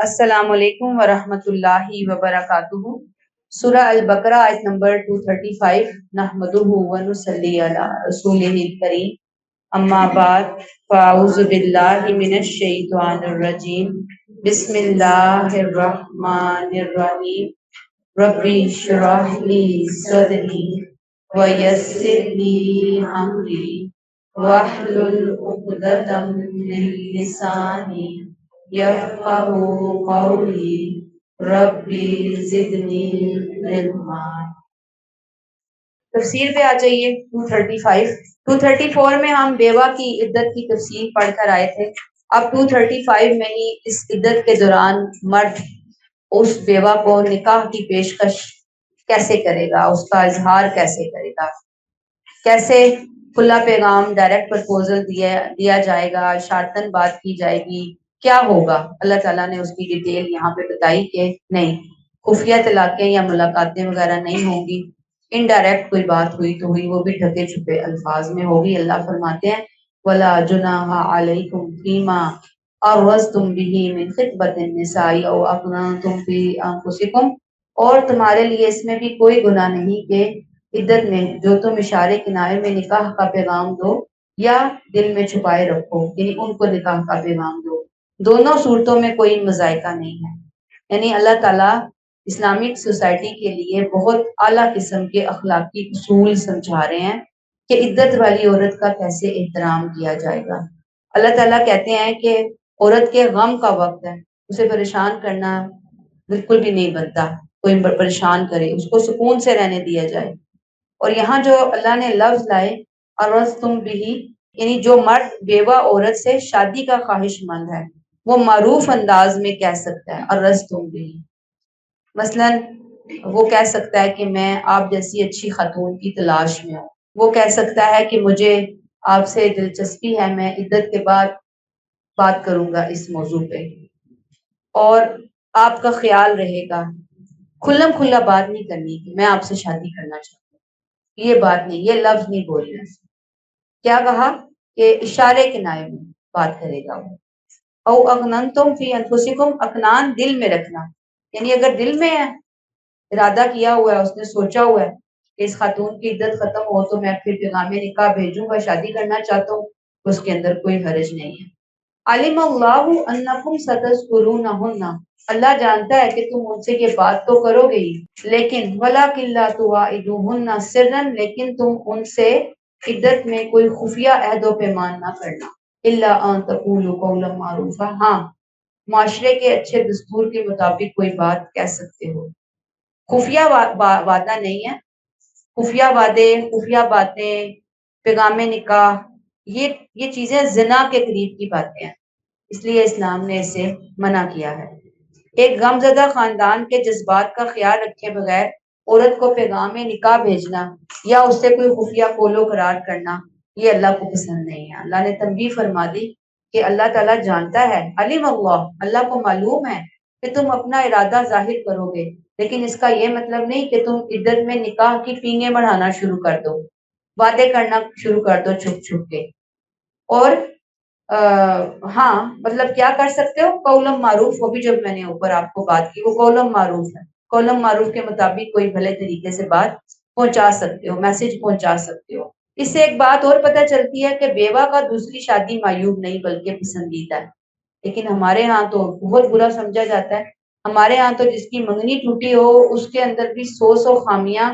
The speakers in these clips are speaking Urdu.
السلام علیکم ورحمۃ اللہ وبرکاتہ۔ سورہ البقرہ آیت نمبر 235۔ نحمدہ ونصلی علی رسولہ الکریم، اما بعد، فاعوذ باللہ من الشیطان الرجیم، بسم اللہ الرحمن الرحیم۔ ربی اشرح لی صدری ویسر لی امری واحلل عقدۃ من لسانی یفقہوا قولی ربی زدنی علما۔ تفسیر پہ آ جائیے 235۔ 234 میں ہم بیوہ کی عدت کی تفصیل پڑھ کر آئے تھے۔ اب 235 میں ہی اس عدت کے دوران مرد اس بیوہ کو نکاح کی پیشکش کیسے کرے گا، اس کا اظہار کیسے کرے گا، کیسے کھلا پیغام ڈائریکٹ پرپوزل دیا جائے گا، شارطن بات کی جائے گی، کیا ہوگا۔ اللہ تعالیٰ نے اس کی ڈیٹیل یہاں پہ بتائی کہ نہیں، خفیہ طلاقیں یا ملاقاتیں وغیرہ نہیں ہوں گی، انڈائریکٹ کوئی بات ہوئی تو ہوئی، وہ بھی ڈھکے چھپے الفاظ میں ہوگی۔ اللہ فرماتے ہیں وَلَا جُنَاحَ عَلَيْكُمْ فِيمَا عَرَّضْتُمْ بِهِ مِنْ خِطْبَةِ النِّسَاءِ أَوْ أَكْنَنْتُمْ فِي أَنفُسِكُمْ، اور تمہارے لیے اس میں بھی کوئی گناہ نہیں کہ عدت میں جو تم اشارے کنارے میں نکاح کا پیغام دو یا دل میں چھپائے رکھو، یعنی ان کو نکاح کا پیغام دو، دونوں صورتوں میں کوئی مذائقہ نہیں ہے۔ یعنی اللہ تعالیٰ اسلامک سوسائٹی کے لیے بہت اعلیٰ قسم کے اخلاقی اصول سمجھا رہے ہیں کہ عدت والی عورت کا کیسے احترام کیا جائے گا۔ اللہ تعالیٰ کہتے ہیں کہ عورت کے غم کا وقت ہے، اسے پریشان کرنا بالکل بھی نہیں بنتا، کوئی پریشان کرے اس کو سکون سے رہنے دیا جائے۔ اور یہاں جو اللہ نے لفظ لائے ارستم بھی، یعنی جو مرد بیوہ عورت سے شادی کا خواہش مند ہے وہ معروف انداز میں کہہ سکتا ہے ارستم بھی۔ مثلا وہ کہہ سکتا ہے کہ میں آپ جیسی اچھی خاتون کی تلاش میں ہوں، وہ کہہ سکتا ہے کہ مجھے آپ سے دلچسپی ہے، میں عدت کے بعد بات کروں گا اس موضوع پہ، اور آپ کا خیال رہے گا۔ کھلم کھلا بات نہیں کرنی کہ میں آپ سے شادی کرنا چاہتا ہوں، یہ بات نہیں، یہ لفظ نہیں بولنا۔ کیا کہا کہ اشارے کنائے میں بات کرے گا وہ۔ او اکننتم فی انفسکم، اکنان دل میں رکھنا، یعنی اگر دل میں ارادہ کیا ہوا ہے، اس نے سوچا ہوا ہے کہ اس خاتون کی عدت ختم ہو تو میں پھر پیغام نکاح بھیجوں گا، شادی کرنا چاہتا ہوں، اس کے اندر کوئی حرج نہیں ہے۔ علم اللہ انکم ستذکرونہن، اللہ جانتا ہے کہ تم ان سے یہ بات تو کرو گے ہی، لیکن ولکن لا تواعدوہن سرا، لیکن تم ان سے عدت میں کوئی خفیہ عہد و پیمان نہ کرنا، الا ان تقولوا قولا معروفا، ہاں معاشرے کے اچھے دستور کے مطابق کوئی بات کہہ سکتے ہو، خفیہ وعدہ نہیں ہے۔ خفیہ وعدے، خفیہ باتیں، پیغام نکاح، یہ چیزیں زنا کے قریب کی باتیں ہیں، اس لیے اسلام نے اسے منع کیا ہے۔ ایک غم زدہ خاندان کے جذبات کا خیال رکھے بغیر عورت کو پیغام نکاح بھیجنا یا اس سے کوئی خفیہ قول و قرار کرنا، یہ اللہ کو پسند نہیں ہے۔ اللہ نے تنبیہ فرما دی کہ اللہ تعالیٰ جانتا ہے، علم اللہ کو معلوم ہے کہ تم اپنا ارادہ ظاہر کرو گے، لیکن اس کا یہ مطلب نہیں کہ تم عدت میں نکاح کی پینگیں بڑھانا شروع کر دو، وعدے کرنا شروع کر دو چھپ چھپ کے۔ اور ہاں مطلب کیا کر سکتے ہو، قولم معروف، وہ بھی جب میں نے اوپر آپ کو بات کی وہ قولم معروف ہے، قولم معروف کے مطابق کوئی بھلے طریقے سے بات پہنچا سکتے ہو، میسج پہنچا سکتے ہو۔ اس سے ایک بات اور پتہ چلتی ہے کہ بیوہ کا دوسری شادی معیوب نہیں بلکہ پسندیدہ ہے، لیکن ہمارے ہاں تو بہت برا سمجھا جاتا ہے۔ ہمارے ہاں تو جس کی منگنی ٹوٹی ہو اس کے اندر بھی سو خامیاں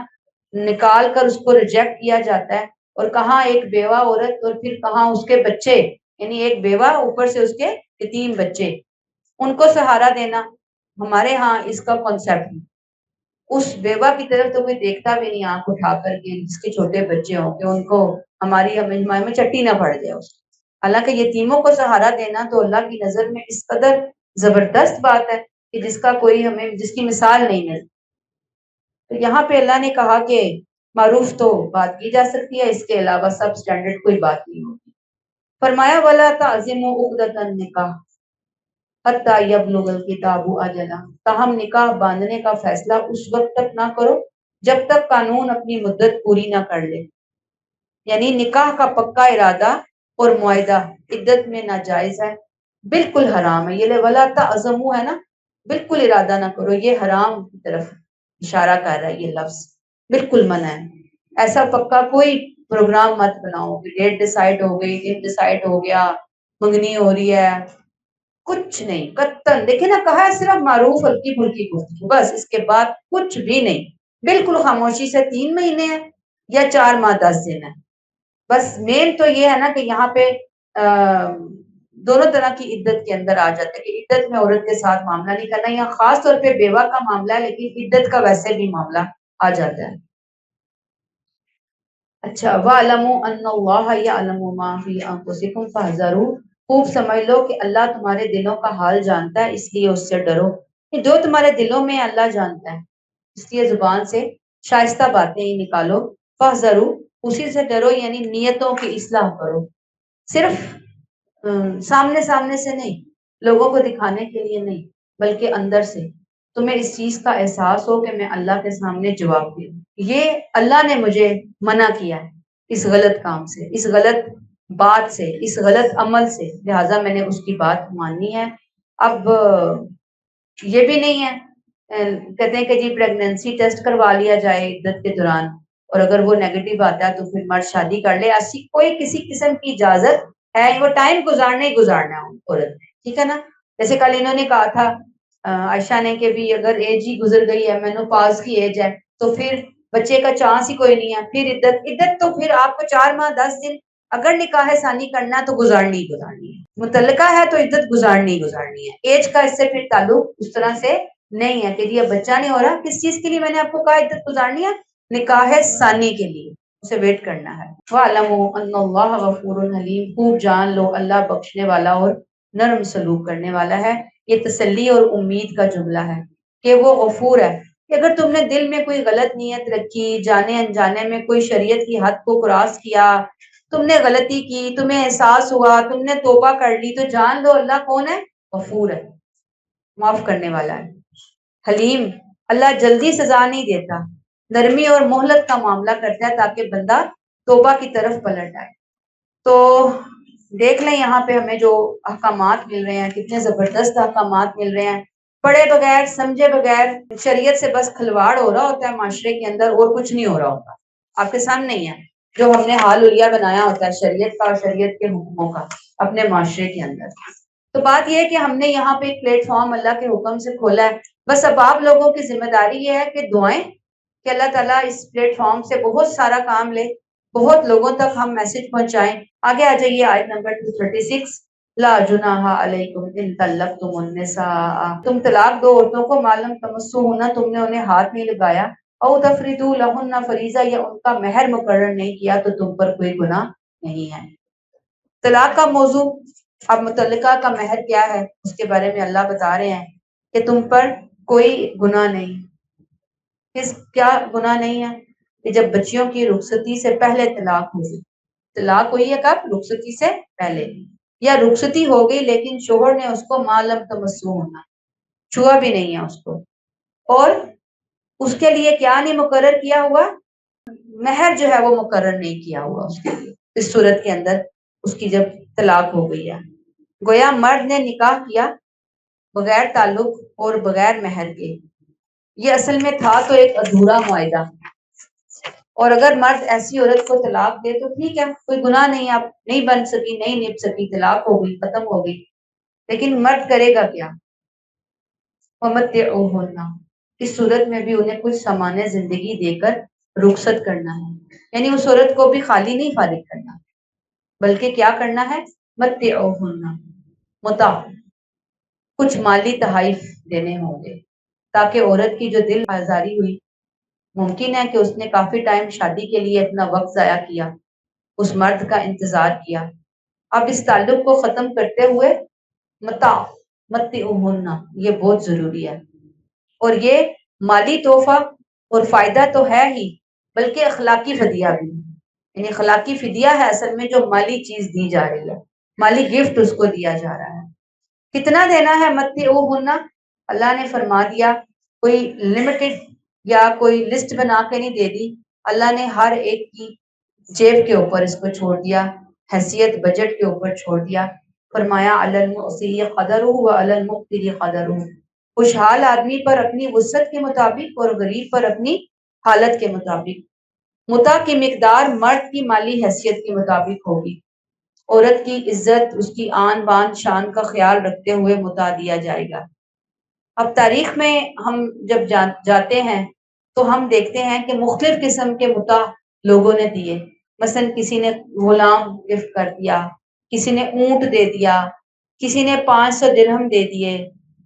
نکال کر اس کو ریجیکٹ کیا جاتا ہے، اور کہاں ایک بیوہ عورت اور پھر کہاں اس کے بچے، یعنی ایک بیوہ اوپر سے اس کے یتیم بچے، ان کو سہارا دینا۔ ہمارے ہاں اس کا کانسیپٹ اس بیوہ کی طرف تو کوئی دیکھتا بھی نہیں آنکھ اٹھا کر کے جس کے چھوٹے بچے ہوں کہ ان کو ہماری میں چٹی نہ پڑ جائے۔ حالانکہ یتیموں کو سہارا دینا تو اللہ کی نظر میں اس قدر زبردست بات ہے کہ جس کا کوئی ہمیں جس کی مثال نہیں ملتی۔ تو یہاں پہ اللہ نے کہا کہ معروف تو بات کی جا سکتی ہے، اس کے علاوہ سب سٹینڈرڈ کوئی بات نہیں ہوگی۔ فرمایا وَلَا تَعْزِمُوا عُقْدَةَ النِّکَاحِ حَتَّىٰ يَبْلُغَ الْکِتَابُ أَجَلَهُ، تاہم نکاح باندھنے کا فیصلہ اس وقت تک نہ کرو جب تک قانون اپنی مدت پوری نہ کر لے، یعنی نکاح کا پکا ارادہ اور معاہدہ عدت میں ناجائز ہے، بالکل حرام ہے۔ یہ وَلَا تَعْزِمُوا ہے نا، بالکل ارادہ نہ کرو، یہ حرام کی طرف اشارہ کر رہا ہے یہ لفظ، بالکل منع ہے۔ ایسا پکا کوئی پروگرام مت بناؤ کہ ڈیٹ ڈیسائیڈ ہو گئی، دن ڈیسائیڈ ہو گیا، منگنی ہو رہی ہے، کچھ نہیں قطن۔ دیکھیں نا، کہا ہے صرف معروف ہلکی پھلکی گفتگو، بس اس کے بعد کچھ بھی نہیں، بالکل خاموشی سے 3 مہینے ہیں یا 4 ماہ 10 دن ہے۔ بس مین تو یہ ہے نا کہ یہاں پہ دونوں طرح کی عدت کے اندر آ جاتا ہے کہ عدت میں عورت کے ساتھ معاملہ نہیں کرنا، یا خاص طور پہ بیوہ کا معاملہ ہے لیکن عدت کا ویسے بھی معاملہ آ جاتا ہے۔ اچھا، وَاعْلَمُوا أَنَّ اللَّهَ يَعْلَمُ مَا فِي أَنفُسِكُمْ فَاحْذَرُوا، خوب سمجھ لو کہ اللہ تمہارے دلوں کا حال جانتا ہے، اس لیے اس سے ڈرو۔ کہ جو تمہارے دلوں میں اللہ جانتا ہے، اس لیے زبان سے شائستہ باتیں ہی نکالو۔ فَاحْذَرُوا، اسی سے ڈرو، یعنی نیتوں کی اصلاح کرو، صرف سامنے سامنے سے نہیں، لوگوں کو دکھانے کے لیے نہیں، بلکہ اندر سے تمہیں اس چیز کا احساس ہو کہ میں اللہ کے سامنے جواب دوں، یہ اللہ نے مجھے منع کیا ہے اس غلط کام سے، اس غلط بات سے، اس غلط عمل سے، لہٰذا میں نے اس کی بات ماننی ہے۔ اب یہ بھی نہیں ہے کہتے ہیں کہ جی پریگنینسی ٹیسٹ کروا لیا جائے عدت کے دوران، اور اگر وہ نیگیٹو آتا ہے تو پھر مرد شادی کر لے، ایسی کوئی کسی قسم کی اجازت ہے؟ وہ ٹائم گزارنا ہی گزارنا ہے عورت نے، ٹھیک ہے نا؟ جیسے کل انہوں نے کہا تھا عائشہ نے کہ بھی اگر ایج ہی گزر گئی ہے، مینوپاز کی ایج ہے، تو پھر بچے کا چانس ہی کوئی نہیں ہے، پھر عدت تو پھر آپ کو 4 ماہ 10 دن، اگر نکاح ثانی کرنا ہے تو گزارنی ہی گزارنی ہے، متعلقہ ہے تو عدت گزارنی ہی گزارنی ہے، ایج کا اس سے پھر تعلق اس طرح سے نہیں ہے کہ جی اب بچہ نہیں ہو رہا، کس چیز کے لیے میں نے آپ کو کہا عدت گزارنی ہے؟ نکاح ثانی کے لیے، اسے ویٹ کرنا ہے۔ وَاعْلَمُوا أَنَّ اللَّهَ غَفُورٌ حَلِيمٌ، خوب جان لو اللہ بخشنے والا اور نرم سلوک کرنے والا ہے۔ یہ تسلی اور امید کا جملہ ہے کہ وہ غفور ہے، کہ اگر تم نے دل میں کوئی غلط نیت رکھی، جانے انجانے میں کوئی شریعت کی حد کو کراس کیا، تم نے غلطی کی، تمہیں احساس ہوا، تم نے توبہ کر لی، تو جان لو اللہ کون ہے؟ غفور ہے، معاف کرنے والا ہے۔ حلیم، اللہ جلدی سزا نہیں دیتا، نرمی اور مہلت کا معاملہ کرتا ہے تاکہ بندہ توبہ کی طرف پلٹ آئے۔ تو دیکھ لیں یہاں پہ ہمیں جو احکامات مل رہے ہیں، کتنے زبردست احکامات مل رہے ہیں، پڑھے بغیر سمجھے بغیر شریعت سے بس کھلواڑ ہو رہا ہوتا ہے معاشرے کے اندر، اور کچھ نہیں ہو رہا ہوتا، آپ کے سامنے ہی ہے جو ہم نے حال حلیہ بنایا ہوتا ہے شریعت کا اور شریعت کے حکموں کا اپنے معاشرے کے اندر۔ تو بات یہ ہے کہ ہم نے یہاں پہ ایک پلیٹ فارم اللہ کے حکم سے کھولا ہے، بس اب آپ لوگوں کی ذمہ داری یہ ہے کہ دعائیں، کہ اللہ تعالیٰ اس پلیٹ فارم سے بہت سارا کام لے، بہت لوگوں تک ہم میسج پہنچائیں۔ آگے آ جائیے آیت نمبر 236، لا جناح علیکم ان طلقتم النساء، تم طلاق دو عورتوں کو معلوم تمسو ہونا، تم نے انہیں ہاتھ نہیں لگایا، او تفریدو لہن فریضہ، یا ان کا مہر مقرر نہیں کیا تو تم پر کوئی گناہ نہیں ہے۔ طلاق کا موضوع، اب متعلقہ کا مہر کیا ہے اس کے بارے میں اللہ بتا رہے ہیں کہ تم پر کوئی گناہ نہیں۔ کیا گناہ نہیں ہے؟ کہ جب بچیوں کی رخصتی سے پہلے طلاق ہوئی، طلاق ہوئی ہے کب؟ رخصتی سے پہلے، یا رخصتی ہو گئی لیکن شوہر نے اس کو معلوم تمسو ہونا، چھوا بھی نہیں ہے اس کو، اور اس کے لیے کیا نہیں مقرر کیا ہوا؟ مہر جو ہے وہ مقرر نہیں کیا ہوا اس کے لیے، اس صورت کے اندر اس کی جب طلاق ہو گئی ہے، گویا مرد نے نکاح کیا بغیر تعلق اور بغیر مہر کے، یہ اصل میں تھا تو ایک ادھورا معاہدہ، اور اگر مرد ایسی عورت کو طلاق دے تو ٹھیک ہے، کوئی گناہ نہیں، آپ نہیں بن سکی، نہیں نبھ سکی، طلاق ہو گئی، ختم ہو گئی، لیکن مرد کرے گا کیا؟ وَمَتِّعُوهُنَّ، اس صورت میں بھی انہیں کچھ سامان زندگی دے کر رخصت کرنا ہے، یعنی اس عورت کو بھی خالی نہیں فارغ کرنا، بلکہ کیا کرنا ہے؟ مَتِّعُوهُنَّ، متاع، کچھ مالی تحائف دینے ہوں گے، تاکہ عورت کی جو دل آزاری ہوئی، ممکن ہے کہ اس نے کافی ٹائم شادی کے لیے اپنا وقت ضائع کیا، اس مرد کا انتظار کیا، اب اس تعلق کو ختم کرتے ہوئے متاع، متعوہن، یہ بہت ضروری ہے، اور یہ مالی تحفہ اور فائدہ تو ہے ہی، بلکہ اخلاقی فدیہ بھی، یعنی اخلاقی فدیہ ہے اصل میں جو مالی چیز دی جا رہی ہے، مالی گفٹ اس کو دیا جا رہا ہے۔ کتنا دینا ہے؟ متعوہن، اللہ نے فرما دیا، کوئی لمیٹڈ یا کوئی لسٹ بنا کے نہیں دے دی، اللہ نے ہر ایک کی جیب کے اوپر اس کو چھوڑ دیا، حیثیت بجٹ کے اوپر چھوڑ دیا، فرمایا علی الموسع قدرہ وعلی المقتر قدرہ، خوشحال آدمی پر اپنی وسعت کے مطابق اور غریب پر اپنی حالت کے مطابق. متع کی مقدار مرد کی مالی حیثیت کے مطابق ہوگی. عورت کی عزت، اس کی آن بان شان کا خیال رکھتے ہوئے متع دیا جائے گا. اب تاریخ میں ہم جب جاتے ہیں تو ہم دیکھتے ہیں کہ مختلف قسم کے متع لوگوں نے دیے. مثلا کسی نے غلام گفٹ کر دیا، کسی نے اونٹ دے دیا، کسی نے 500 درہم دے دیے.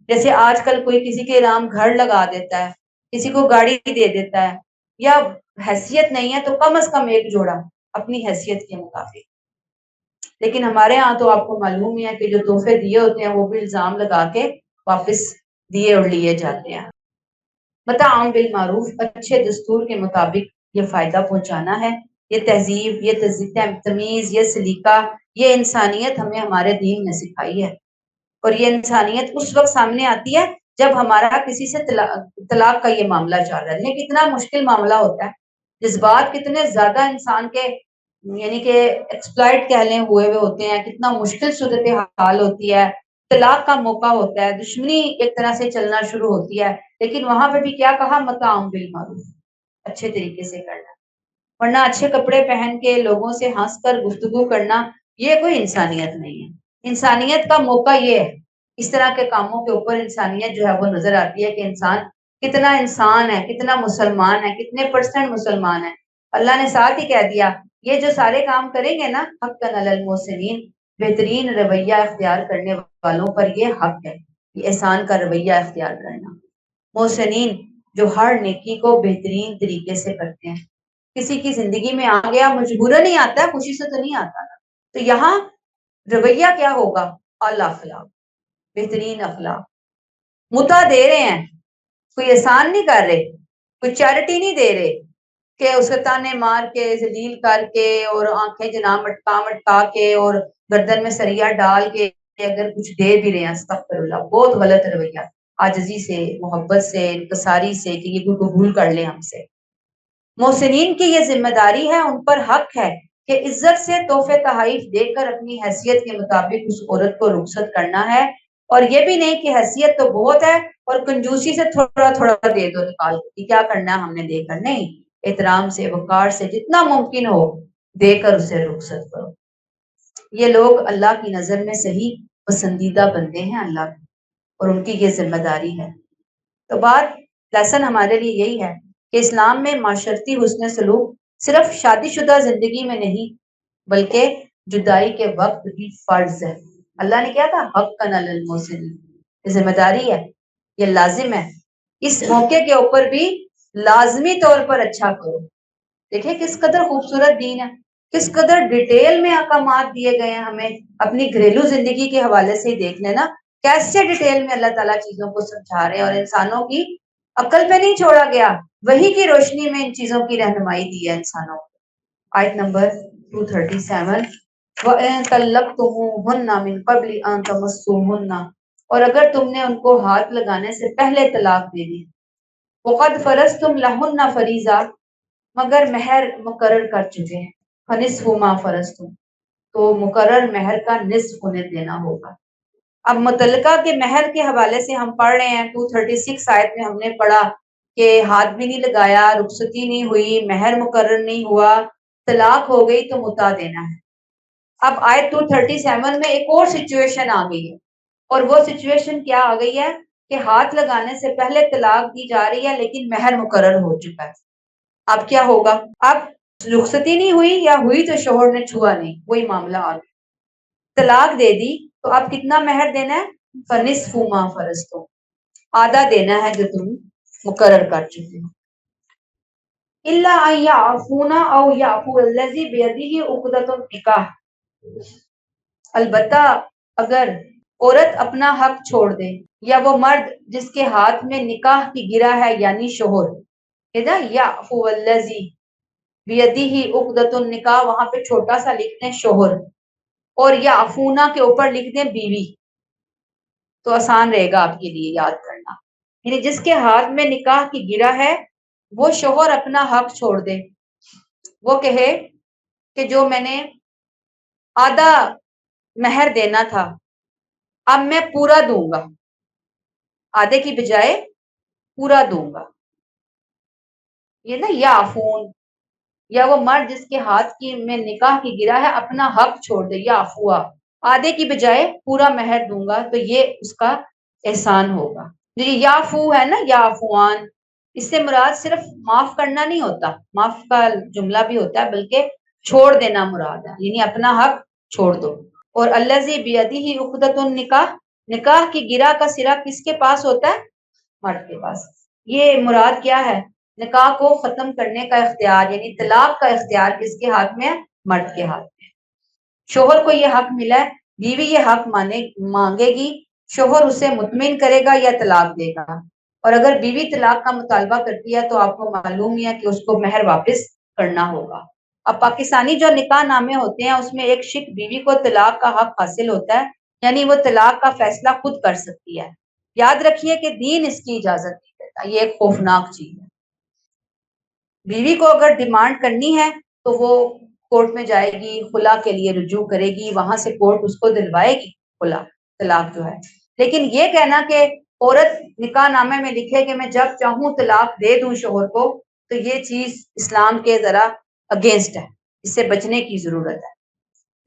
جیسے آج کل کوئی کسی کے نام گھر لگا دیتا ہے، کسی کو گاڑی دے دیتا ہے، یا حیثیت نہیں ہے تو کم از کم ایک جوڑا اپنی حیثیت کے مطابق. لیکن ہمارے ہاں تو آپ کو معلوم ہی ہے کہ جو تحفے دیے ہوتے ہیں وہ بھی الزام لگا کے واپس دیے اور لیے جاتے ہیں. متعاون بالمعروف، اچھے دستور کے مطابق یہ فائدہ پہنچانا ہے. یہ تہذیب، یہ تمیز، یہ سلیقہ، یہ انسانیت ہمیں ہمارے دین نے سکھائی ہے. اور یہ انسانیت اس وقت سامنے آتی ہے جب ہمارا کسی سے طلاق کا یہ معاملہ چل رہا ہے. یہ کتنا مشکل معاملہ ہوتا ہے، جذبات کتنے زیادہ انسان کے یعنی کہ ایکسپلائٹ کہہ لیں ہوئے ہوتے ہیں، کتنا مشکل صورت حال ہوتی ہے. طلاق کا موقع ہوتا ہے، دشمنی ایک طرح سے چلنا شروع ہوتی ہے، لیکن وہاں پہ بھی کیا کہا؟ متعاون بالمعروف، اچھے طریقے سے کرنا. ورنہ اچھے کپڑے پہن کے لوگوں سے ہنس کر گفتگو کرنا یہ کوئی انسانیت نہیں ہے. انسانیت کا موقع یہ ہے، اس طرح کے کاموں کے اوپر انسانیت جو ہے وہ نظر آتی ہے کہ انسان کتنا انسان ہے، کتنا مسلمان ہے، کتنے پرسنٹ مسلمان ہے. اللہ نے ساتھ ہی کہہ دیا یہ جو سارے کام کریں گے نا، حقا علی المحسنین، بہترین رویہ اختیار کرنے والوں پر یہ حق ہے، یہ احسان کا رویہ اختیار کرنا. محسنین جو ہر نیکی کو بہترین طریقے سے کرتے ہیں. کسی کی زندگی میں آ گیا مجبورن ہی آتا ہے، خوشی سے تو نہیں آتا نا. تو یہاں رویہ کیا ہوگا؟ اعلی اخلاق، بہترین اخلاق. متع دے رہے ہیں، کوئی احسان نہیں کر رہے، کوئی چیریٹی نہیں دے رہے کہ اس کے تانے مار کے ذلیل کر کے اور آنکھیں جناب مٹکا مٹکا کے اور گردن میں سریا ڈال کے اگر کچھ دے بھی رہے ہیں، استغفر اللہ، بہت غلط رویہ. عاجزی سے، محبت سے، انکساری سے کہ یہ کوئی قبول کر لے ہم سے. محسنین کی یہ ذمہ داری ہے، ان پر حق ہے کہ عزت سے تحفے تحائف دے کر اپنی حیثیت کے مطابق اس عورت کو رخصت کرنا ہے. اور یہ بھی نہیں کہ حیثیت تو بہت ہے اور کنجوسی سے تھوڑا تھوڑا دے دو نکال کے، کیا کرنا ہے ہم نے دے کر. نہیں، احترام سے، وقار سے، جتنا ممکن ہو دے کر اسے رخصت کرو. یہ لوگ اللہ کی نظر میں صحیح پسندیدہ بندے ہیں اللہ کے، اور ان کی یہ ذمہ داری ہے. تو بات لیسن ہمارے لیے یہی ہے کہ اسلام میں معاشرتی حسن سلوک صرف شادی شدہ زندگی میں نہیں بلکہ جدائی کے وقت بھی فرض ہے. اللہ نے کیا تھا؟ حقا علی المحسنین، یہ ذمہ داری ہے، یہ لازم ہے. اس موقع کے اوپر بھی لازمی طور پر اچھا کرو. دیکھیں کس قدر خوبصورت دین ہے، کس قدر ڈیٹیل میں احکامات دیے گئے ہیں ہمیں. اپنی گھریلو زندگی کے حوالے سے ہی دیکھ لینا کیسے ڈیٹیل میں اللہ تعالیٰ چیزوں کو سمجھا رہے ہیں، اور انسانوں کی عقل پہ نہیں چھوڑا گیا، وہی کی روشنی میں ان چیزوں کی رہنمائی دی ہے انسانوں کو. آیت نمبر 237، وَإِن طَلَّقْتُمُوهُنَّ مِن قَبْلِ أَن تَمَسُّوهُنَّ، اور اگر تم نے ان کو ہاتھ لگانے سے پہلے طلاق دے دی. وَقَدْ فَرَضْتُمْ لَهُنَّ فَرِيضَةً، مگر مہر مقرر کر چکے ہیں. فَنِصْفُ مَا فَرَضْتُمْ، تو مقرر مہر کا نصف انہیں دینا ہوگا. اب متعلقہ کے مہر کے حوالے سے ہم پڑھ رہے ہیں 236 آیت میں ہم نے پڑھا کہ ہاتھ بھی نہیں لگایا، رخصتی نہیں ہوئی، مہر مقرر نہیں ہوا، طلاق ہو گئی تو متع دینا ہے. اب آیت 237 میں ایک اور سچویشن آ گئی ہے، اور وہ سچویشن کیا آ گئی ہے کہ ہاتھ لگانے سے پہلے طلاق دی جا رہی ہے لیکن مہر مقرر ہو چکا ہے. اب کیا ہوگا؟ اب رخصتی نہیں ہوئی یا ہوئی تو شوہر نے چھوا نہیں، وہی معاملہ آ گیا. طلاق دے دی تو اب کتنا مہر دینا ہے؟ فَنِصْفُ مَا فَرَضْتُمْ، آدھا دینا ہے جو تم مقرر کر چکے ہو. إِلَّا أَن يَعْفُونَ أَوْ يَعْفُوَ الَّذِي بِيَدِهِ عُقْدَةُ النِّكَاحِ، البتہ اگر عورت اپنا حق چھوڑ دے یا وہ مرد جس کے ہاتھ میں نکاح کی گرہ ہے یعنی شوہر، يَعْفُوَ الَّذِي بِيَدِهِ عُقْدَةُ النِّكَاحِ، وہاں پہ چھوٹا سا لکھ دیں شوہر، اور یعفونا کے اوپر لکھ دیں بیوی، تو آسان رہے گا آپ کے لیے یاد کرنا. یعنی جس کے ہاتھ میں نکاح کی گرہ ہے وہ شوہر اپنا حق چھوڑ دے، وہ کہے کہ جو میں نے آدھا مہر دینا تھا اب میں پورا دوں گا. آدھے کی بجائے پورا دوں گا. یہ نا یا عفون، یا وہ مرد جس کے ہاتھ کی میں نکاح کی گرا ہے اپنا حق چھوڑ دے، یا عفوا، آدھے کی بجائے پورا مہر دوں گا تو یہ اس کا احسان ہوگا. جو یہ یافو ہے نا، یا عفوان، اس سے مراد صرف معاف کرنا نہیں ہوتا، معاف کا جملہ بھی ہوتا ہے، بلکہ چھوڑ دینا مراد ہے، یعنی اپنا حق چھوڑ دو. اور الذی بیدہ عقدۃ النکاح، نکاح کی گرا کا سرا کس کے پاس ہوتا ہے؟ مرد کے پاس. یہ مراد کیا ہے؟ نکاح کو ختم کرنے کا اختیار، یعنی طلاق کا اختیار کس کے ہاتھ میں ہے؟ مرد کے ہاتھ میں. شوہر کو یہ حق ملا ہے، بیوی یہ حق مانگے گی، شوہر اسے مطمئن کرے گا یا طلاق دے گا. اور اگر بیوی طلاق کا مطالبہ کرتی ہے تو آپ کو معلوم ہی ہے کہ اس کو مہر واپس کرنا ہوگا. اب پاکستانی جو نکاح نامے ہوتے ہیں اس میں ایک شک بیوی کو طلاق کا حق حاصل ہوتا ہے، یعنی وہ طلاق کا فیصلہ خود کر سکتی ہے. یاد رکھیے کہ دین اس کی اجازت نہیں دیتا، یہ ایک خوفناک چیز ہے. بیوی کو اگر ڈیمانڈ کرنی ہے تو وہ کورٹ میں جائے گی، خلا کے لیے رجوع کرے گی، وہاں سے کورٹ اس کو دلوائے گی خلا، طلاق جو ہے. لیکن یہ کہنا کہ عورت نکاح نامے میں لکھے کہ میں جب چاہوں طلاق دے دوں شوہر کو، تو یہ چیز اسلام کے ذرا اگینسٹ ہے، اس سے بچنے کی ضرورت ہے.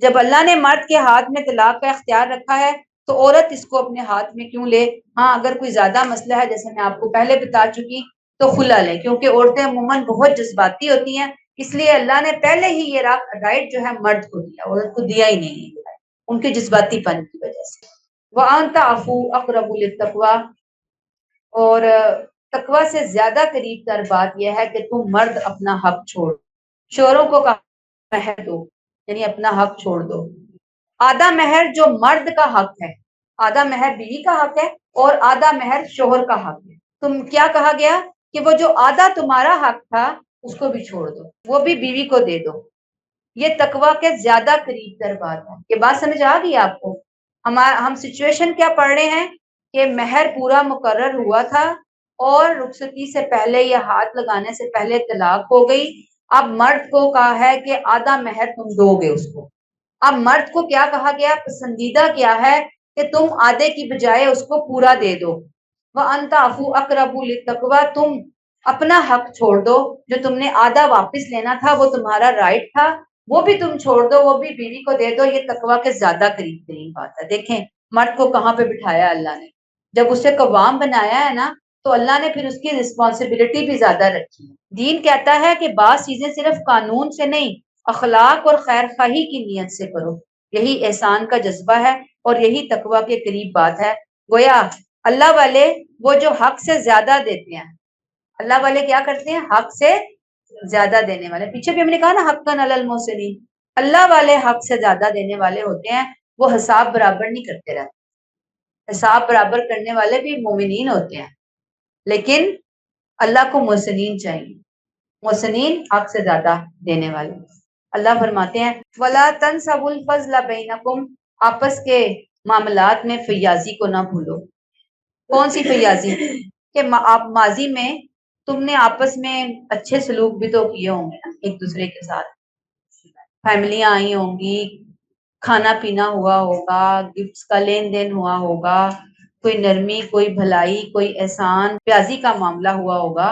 جب اللہ نے مرد کے ہاتھ میں طلاق کا اختیار رکھا ہے تو عورت اس کو اپنے ہاتھ میں کیوں لے؟ ہاں اگر کوئی زیادہ مسئلہ ہے، جیسے میں آپ کو پہلے بتا چکی، تو خلا لے، کیونکہ عورتیں عموماً بہت جذباتی ہوتی ہیں، اس لیے اللہ نے پہلے ہی یہ رائٹ جو ہے مرد کو دیا، عورت کو دیا ہی نہیں ہے، ان کے جذباتی پن کی وجہ سے. وَأَن تَعْفُوا أَقْرَبُ لِلتَّقْوَىٰ، اور تقوی سے زیادہ قریب تر بات یہ ہے کہ تم مرد اپنا حق چھوڑ. شوہروں کو کہا مہر دو، یعنی اپنا حق چھوڑ دو. آدھا مہر جو مرد کا حق ہے، آدھا مہر بیوی کا حق ہے اور آدھا مہر شوہر کا حق ہے. تم کیا کہا گیا کہ وہ جو آدھا تمہارا حق تھا اس کو بھی چھوڑ دو، وہ بھی بیوی کو دے دو. یہ تقوی کے زیادہ قریب تر بات ہے. یہ بات سمجھ آ گئی آپ کو؟ ہم سچویشن کیا پڑھ رہے ہیں کہ مہر پورا مقرر ہوا تھا اور رخصتی سے پہلے یا ہاتھ لگانے سے پہلے طلاق ہو گئی. اب مرد کو کہا ہے کہ آدھا مہر تم دو گے اس کو. اب مرد کو کیا کہا گیا؟ پسندیدہ کیا ہے کہ تم آدھے کی بجائے اس کو پورا دے دو. وَأَن تَعْفُوا أَقْرَبُ لِلتَّقْوَىٰ، تم اپنا حق چھوڑ دو، جو تم نے آدھا واپس لینا تھا وہ تمہارا رائٹ تھا، وہ بھی تم چھوڑ دو، وہ بھی بیوی کو دے دو. یہ تقوی کے زیادہ قریب ترین بات ہے. دیکھیں مرد کو کہاں پہ بٹھایا اللہ نے. جب اسے قوام بنایا ہے نا تو اللہ نے پھر اس کی رسپانسبلٹی بھی زیادہ رکھی ہے. دین کہتا ہے کہ بعض چیزیں صرف قانون سے نہیں، اخلاق اور خیر خواہی کی نیت سے کرو. یہی احسان کا جذبہ ہے اور یہی تقوی کے قریب بات ہے. گویا اللہ والے وہ جو حق سے زیادہ دیتے ہیں، اللہ والے کیا کرتے ہیں؟ حق سے زیادہ دینے والے. پیچھے بھی ہم نے کہا نا حقاً علی المحسنین، اللہ والے حق سے زیادہ دینے والے ہوتے ہیں. وہ حساب برابر نہیں کرتے رہتے. حساب برابر کرنے والے بھی مومنین ہوتے ہیں، لیکن اللہ کو محسنین چاہیے، محسنین حق سے زیادہ دینے والے. اللہ فرماتے ہیں وَلَا تَنْسَوُا الْفَضْلَ بَيْنَكُمْ، آپس کے معاملات میں فیاضی کو نہ بھولو. کون سی فیاضی؟ کہ آپ ماضی میں تم نے آپس میں اچھے سلوک بھی تو کیے ہوں گے نا ایک دوسرے کے ساتھ، فیملیاں آئی ہوں گی، کھانا پینا ہوا ہوگا، گفٹس کا لین دین ہوا ہوگا، کوئی نرمی، کوئی بھلائی، کوئی احسان، پیازی کا معاملہ ہوا ہوگا.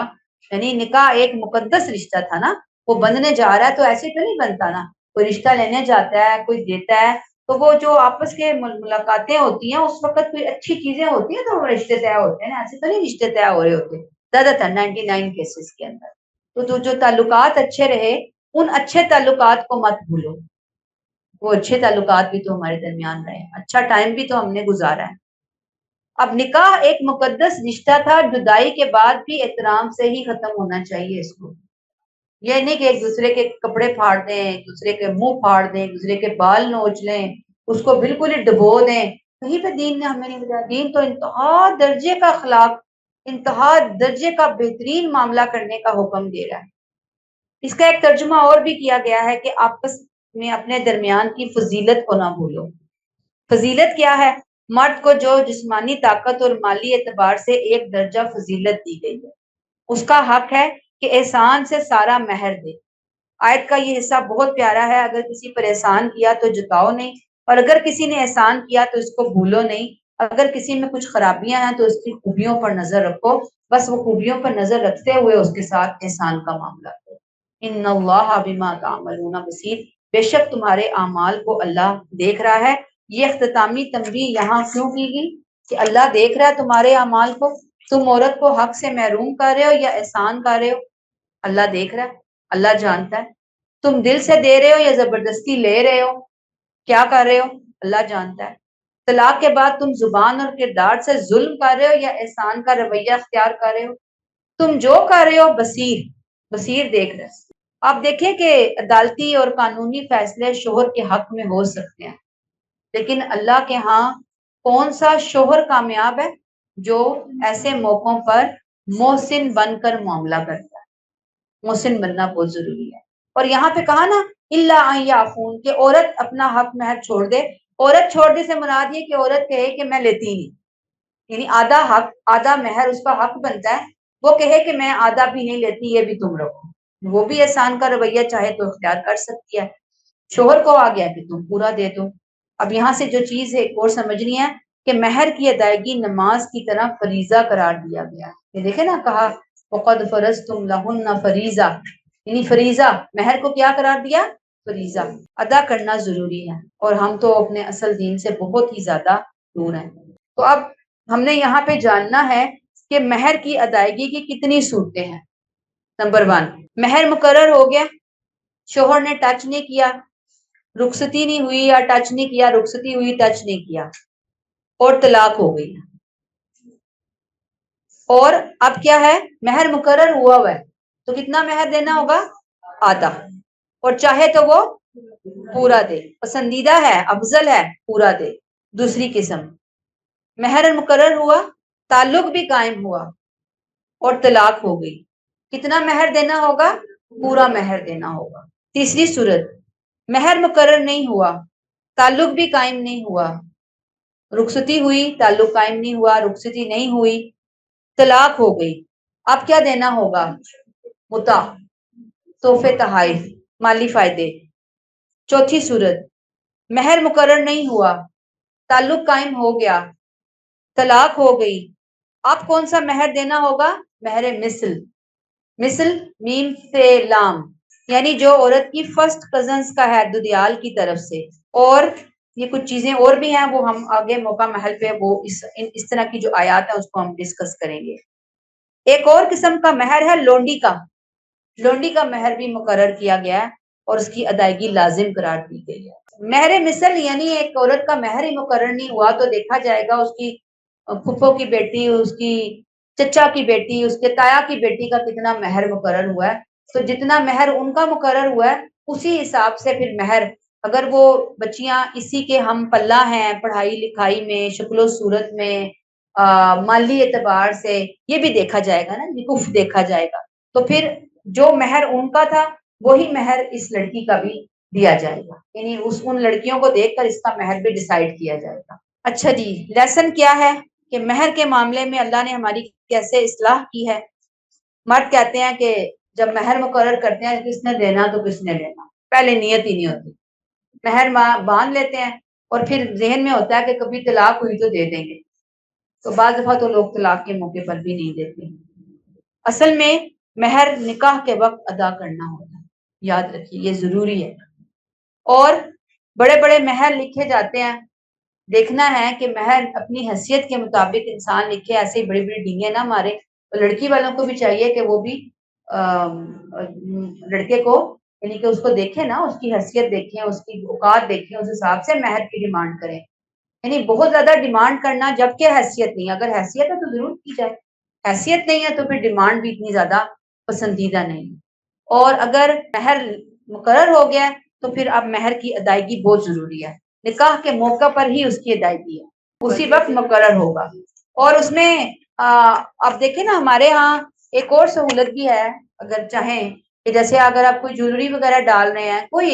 یعنی نکاح ایک مقدس رشتہ تھا نا، وہ بندھنے جا رہا ہے تو ایسے تو نہیں بنتا نا. کوئی رشتہ لینے جاتا ہے، کوئی دیتا ہے، تو وہ جو آپس کے ملاقاتیں ہوتی ہیں اس وقت کوئی اچھی چیزیں ہوتی ہیں تو وہ رشتے طے ہوتے ہیں نا، ایسے تو نہیں رشتے طے ہو رہے ہوتے زیادہ تر 99 کیسز کے اندر. تو جو تعلقات اچھے رہے ان اچھے تعلقات کو مت بھولو. وہ اچھے تعلقات بھی تو ہمارے درمیان رہے، اچھا ٹائم بھی تو ہم نے گزارا ہے. اب نکاح ایک مقدس رشتہ تھا، جدائی کے بعد بھی احترام سے ہی ختم ہونا چاہیے اس کو. یہ نہیں کہ ایک دوسرے کے کپڑے پھاڑ دیں، ایک دوسرے کے منہ پھاڑ دیں، ایک دوسرے کے بال نوچ لیں، اس کو بالکل ہی ڈبو دیں. کہیں پہ دین نے ہمیں نہیں بتایا. دین تو انتہا درجے کا اخلاق، انتہا درجے کا بہترین معاملہ کرنے کا حکم دے رہا ہے. اس کا ایک ترجمہ اور بھی کیا گیا ہے کہ آپس میں اپنے درمیان کی فضیلت کو نہ بھولو. فضیلت کیا ہے؟ مرد کو جو جسمانی طاقت اور مالی اعتبار سے ایک درجہ فضیلت دی گئی ہے، اس کا حق ہے کہ احسان سے سارا مہر دے. آیت کا یہ حصہ بہت پیارا ہے. اگر کسی پر احسان کیا تو جتاؤ نہیں، اور اگر کسی نے احسان کیا تو اس کو بھولو نہیں. اگر کسی میں کچھ خرابیاں ہیں تو اس کی خوبیوں پر نظر رکھو، بس وہ خوبیوں پر نظر رکھتے ہوئے اس کے ساتھ احسان کا معاملہ کرو۔ ان اللہ بما تعملون بصیر، بے شک تمہارے اعمال کو اللہ دیکھ رہا ہے۔ یہ اختتامی تنبیہ یہاں کیوں کی گئی کہ اللہ دیکھ رہا ہے تمہارے اعمال کو؟ تم عورت کو حق سے محروم کر رہے ہو یا احسان کر رہے ہو، اللہ دیکھ رہا ہے، اللہ جانتا ہے۔ تم دل سے دے رہے ہو یا زبردستی لے رہے ہو، کیا کر رہے ہو، اللہ جانتا ہے۔ طلاق کے بعد تم زبان اور کردار سے ظلم کر رہے ہو یا احسان کا رویہ اختیار کر رہے ہو، تم جو کر رہے ہو بصیر، بصیر دیکھ رہے ہیں۔ آپ دیکھیں کہ عدالتی اور قانونی فیصلے شوہر کے حق میں ہو سکتے ہیں، لیکن اللہ کے ہاں کون سا شوہر کامیاب ہے جو ایسے موقعوں پر محسن بن کر معاملہ کرتا ہے۔ محسن بننا بہت ضروری ہے۔ اور یہاں پہ کہا نا اللہ ان یعفون، کہ عورت اپنا حق مہر چھوڑ دے۔ عورت چھوڑ دے سے مراد یہ کہ عورت کہے کہ میں لیتی نہیں، یعنی آدھا حق، آدھا مہر اس کا حق بنتا ہے، وہ کہے کہ میں آدھا بھی نہیں لیتی، یہ بھی تم رکھو، وہ بھی احسان کا رویہ چاہے تو اختیار کر سکتی ہے۔ شوہر کو آ گیا کہ تم پورا دے دو۔ اب یہاں سے جو چیز ہے ایک اور سمجھنی ہے کہ مہر کی ادائیگی نماز کی طرح فریضہ قرار دیا گیا ہے۔ یہ دیکھیں نا، کہا وقد فرضتم لہن فریضہ، یعنی فریضہ، مہر کو کیا قرار دیا؟ فریضہ، ادا کرنا ضروری ہے، اور ہم تو اپنے اصل دین سے بہت ہی زیادہ دور ہیں۔ تو اب ہم نے یہاں پہ جاننا ہے کہ مہر کی ادائیگی کی کتنی صورتیں ہیں۔ نمبر 1، مہر مقرر ہو گیا، شوہر نے ٹچ نہیں کیا، رخصتی نہیں ہوئی، یا ٹچ نہیں کیا، رخصتی ہوئی، ٹچ نہیں کیا، اور طلاق ہو گئی۔ اور اب کیا ہے، مہر مقرر ہوا ہے تو کتنا مہر دینا ہوگا؟ آدھا، اور چاہے تو وہ پورا دے، پسندیدہ ہے، افضل ہے پورا دے۔ دوسری قسم، مہر مقرر ہوا، تعلق بھی قائم ہوا، اور طلاق ہو گئی، کتنا مہر دینا ہوگا؟ پورا مہر دینا ہوگا۔ تیسری صورت، مہر مقرر نہیں ہوا، تعلق بھی قائم نہیں ہوا، رخصتی ہوئی، تعلق قائم نہیں ہوا، رخصتی نہیں ہوئی، طلاق ہو گئی، اب کیا دینا ہوگا؟ متع، تحفے تحائف، مالی فائدے۔ چوتھی صورت، مہر مقرر نہیں ہوا، تعلق قائم ہو گیا، طلاق ہو گئی، اب کون سا مہر دینا ہوگا؟ مہر مثل، مثل میم سے لام، یعنی جو عورت کی فرسٹ کزنز کا ہے ددیال کی طرف سے۔ اور یہ کچھ چیزیں اور بھی ہیں، وہ ہم آگے موقع محل پہ وہ اس طرح کی جو آیات ہیں اس کو ہم ڈسکس کریں گے۔ ایک اور قسم کا مہر ہے لونڈی کا، لونڈی کا مہر بھی مقرر کیا گیا ہے اور اس کی ادائیگی لازم قرار دی گئی ہے۔ مہر مثل یعنی ایک عورت کا مہر ہی مقرر نہیں ہوا تو دیکھا جائے گا اس کی پھپھو کی بیٹی، اس کی چچا کی بیٹی، اس کے تایا کی بیٹی کا کتنا مہر مقرر ہوا ہے، تو جتنا مہر ان کا مقرر ہوا ہے اسی حساب سے پھر مہر، اگر وہ بچیاں اسی کے ہم پلہ ہیں پڑھائی لکھائی میں، شکل و صورت میں، مالی اعتبار سے، یہ بھی دیکھا جائے گا نا، نکوف دیکھا جائے گا، تو پھر جو مہر ان کا تھا وہی مہر اس لڑکی کا بھی دیا جائے گا، یعنی ان لڑکیوں کو دیکھ کر اس کا مہر بھی ڈیسائیڈ کیا جائے گا۔ اچھا جی، لیسن کیا ہے کہ مہر کے معاملے میں اللہ نے ہماری کیسے اصلاح کی ہے۔ مرد کہتے ہیں کہ جب مہر مقرر کرتے ہیں کس نے دینا تو کس نے لینا، پہلے نیت ہی نہیں ہوتی، مہر باندھ لیتے ہیں اور پھر ذہن میں ہوتا ہے کہ کبھی طلاق ہوئی تو دے دیں گے، تو بعض دفعہ تو لوگ طلاق کے موقع پر بھی نہیں دیتے۔ اصل میں مہر نکاح کے وقت ادا کرنا ہوتا ہے، یاد رکھیے یہ ضروری ہے۔ اور بڑے بڑے مہر لکھے جاتے ہیں، دیکھنا ہے کہ مہر اپنی حیثیت کے مطابق انسان لکھے، ایسے بڑی بڑی ڈینگیں نہ مارے۔ تو لڑکی والوں کو بھی چاہیے کہ وہ بھی لڑکے کو، یعنی کہ اس کو دیکھیں نا، اس کی حیثیت دیکھیں، اس کی اوقات دیکھیں، اس حساب سے مہر کی ڈیمانڈ کریں، یعنی بہت زیادہ ڈیمانڈ کرنا جبکہ حیثیت نہیں، اگر حیثیت ہے تو ضرور کی جائے، حیثیت نہیں ہے تو پھر ڈیمانڈ بھی اتنی زیادہ پسندیدہ نہیں۔ اور اگر مہر مقرر ہو گیا تو پھر اب مہر کی ادائیگی بہت ضروری ہے، نکاح کے موقع پر ہی اس کی ادائیگی ہے، اسی وقت مقرر ہوگا۔ اور اس میں آپ دیکھیں نا، ہمارے ہاں ایک اور سہولت بھی ہے، اگر چاہیں کہ جیسے اگر آپ کوئی جویلری وغیرہ ڈال رہے ہیں، کوئی